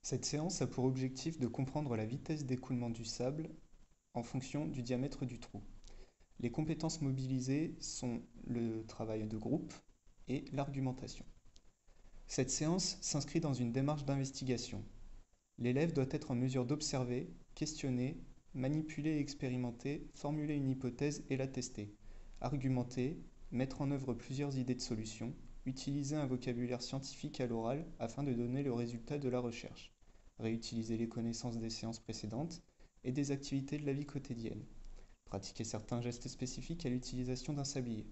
Cette séance a pour objectif de comprendre la vitesse d'écoulement du sable en fonction du diamètre du trou. Les compétences mobilisées sont le travail de groupe et l'argumentation. Cette séance s'inscrit dans une démarche d'investigation. L'élève doit être en mesure d'observer, questionner, manipuler et expérimenter, formuler une hypothèse et la tester, argumenter, mettre en œuvre plusieurs idées de solutions, utiliser un vocabulaire scientifique à l'oral afin de donner le résultat de la recherche, réutiliser les connaissances des séances précédentes et des activités de la vie quotidienne, pratiquer certains gestes spécifiques à l'utilisation d'un sablier.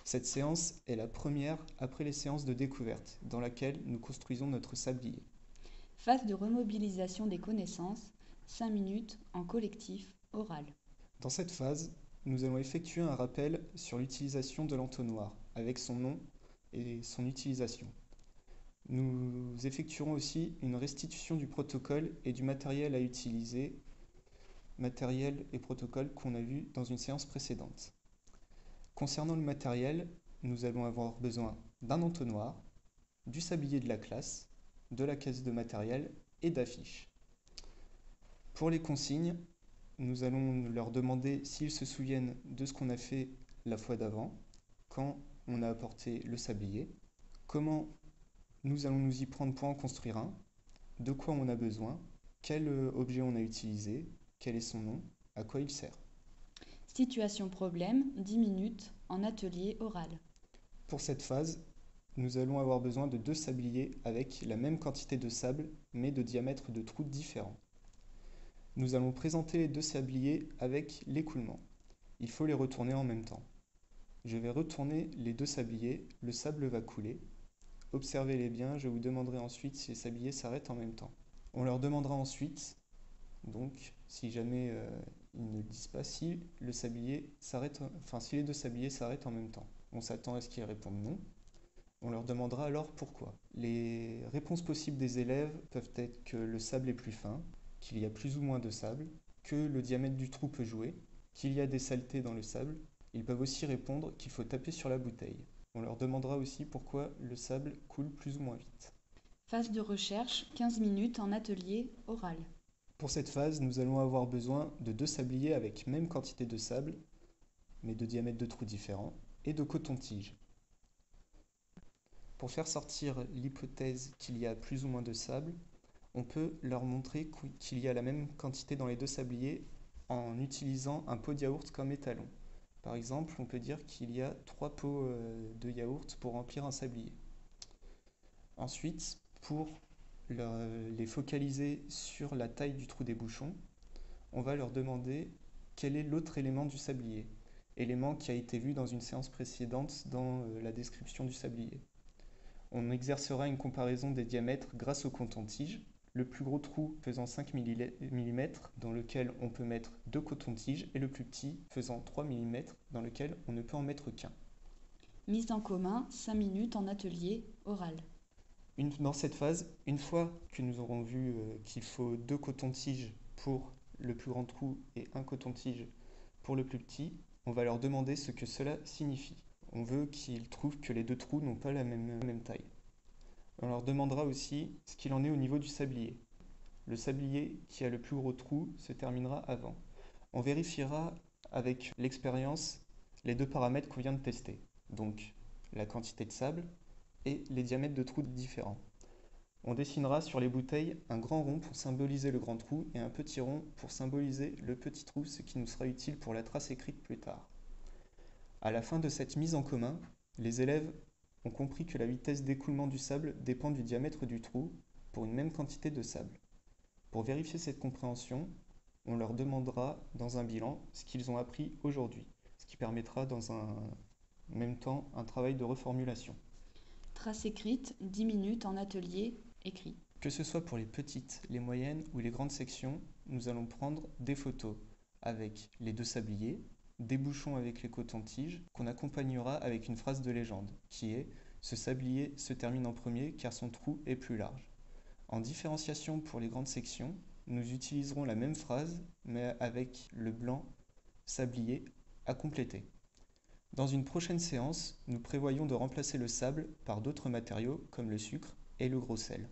Cette séance est la première après les séances de découverte, dans laquelle nous construisons notre sablier. Phase de remobilisation des connaissances, 5 minutes en collectif oral. Dans cette phase, nous allons effectuer un rappel sur l'utilisation de l'entonnoir, avec son nom et son utilisation. Nous effectuerons aussi une restitution du protocole et du matériel à utiliser, matériel et protocole qu'on a vu dans une séance précédente. Concernant le matériel, nous allons avoir besoin d'un entonnoir, du sablier de la classe, de la caisse de matériel et d'affiches. Pour les consignes, nous allons leur demander s'ils se souviennent de ce qu'on a fait la fois d'avant, quand on a apporté le sablier, comment nous allons nous y prendre pour en construire un, de quoi on a besoin, quel objet on a utilisé, quel est son nom, à quoi il sert. Situation problème, 10 minutes en atelier oral. Pour cette phase, nous allons avoir besoin de 2 sabliers avec la même quantité de sable, mais de diamètres de trous différents. Nous allons présenter les 2 sabliers avec l'écoulement. Il faut les retourner en même temps. Je vais retourner les 2 sabliers, le sable va couler. Observez-les bien, je vous demanderai ensuite si les sabliers s'arrêtent en même temps. On leur demandera ensuite, donc, si jamais ils ne disent pas si le sablier s'arrête, si les 2 sabliers s'arrêtent en même temps. On s'attend à ce qu'ils répondent non. On leur demandera alors pourquoi. Les réponses possibles des élèves peuvent être que le sable est plus fin, qu'il y a plus ou moins de sable, que le diamètre du trou peut jouer, qu'il y a des saletés dans le sable. Ils peuvent aussi répondre qu'il faut taper sur la bouteille. On leur demandera aussi pourquoi le sable coule plus ou moins vite. Phase de recherche, 15 minutes en atelier oral. Pour cette phase, nous allons avoir besoin de 2 sabliers avec même quantité de sable, mais de diamètres de trous différents, et de coton-tige. Pour faire sortir l'hypothèse qu'il y a plus ou moins de sable, on peut leur montrer qu'il y a la même quantité dans les 2 sabliers en utilisant un pot de yaourt comme étalon. Par exemple, on peut dire qu'il y a 3 pots de yaourt pour remplir un sablier. Ensuite, pour les focaliser sur la taille du trou des bouchons, on va leur demander quel est l'autre élément du sablier, élément qui a été vu dans une séance précédente dans la description du sablier. On exercera une comparaison des diamètres grâce au coton-tige. Le plus gros trou faisant 5 mm dans lequel on peut mettre 2 cotons-tiges et le plus petit faisant 3 mm dans lequel on ne peut en mettre qu'un. Mise en commun, 5 minutes en atelier oral. Dans cette phase, une fois que nous aurons vu qu'il faut 2 cotons-tiges pour le plus grand trou et un coton-tige pour le plus petit, on va leur demander ce que cela signifie. On veut qu'ils trouvent que les 2 trous n'ont pas la même taille. On leur demandera aussi ce qu'il en est au niveau du sablier. Le sablier qui a le plus gros trou se terminera avant. On vérifiera avec l'expérience les 2 paramètres qu'on vient de tester, donc la quantité de sable et les diamètres de trous différents. On dessinera sur les bouteilles un grand rond pour symboliser le grand trou et un petit rond pour symboliser le petit trou, ce qui nous sera utile pour la trace écrite plus tard. À la fin de cette mise en commun, les élèves ont compris que la vitesse d'écoulement du sable dépend du diamètre du trou pour une même quantité de sable. Pour vérifier cette compréhension, on leur demandera dans un bilan ce qu'ils ont appris aujourd'hui, ce qui permettra dans un même temps un travail de reformulation. Trace écrite, 10 minutes en atelier écrit. Que ce soit pour les petites, les moyennes ou les grandes sections, nous allons prendre des photos avec les 2 sabliers, des bouchons avec les cotons-tiges, qu'on accompagnera avec une phrase de légende, qui est « Ce sablier se termine en premier car son trou est plus large ». En différenciation pour les grandes sections, nous utiliserons la même phrase, mais avec le blanc sablier à compléter. Dans une prochaine séance, nous prévoyons de remplacer le sable par d'autres matériaux comme le sucre et le gros sel.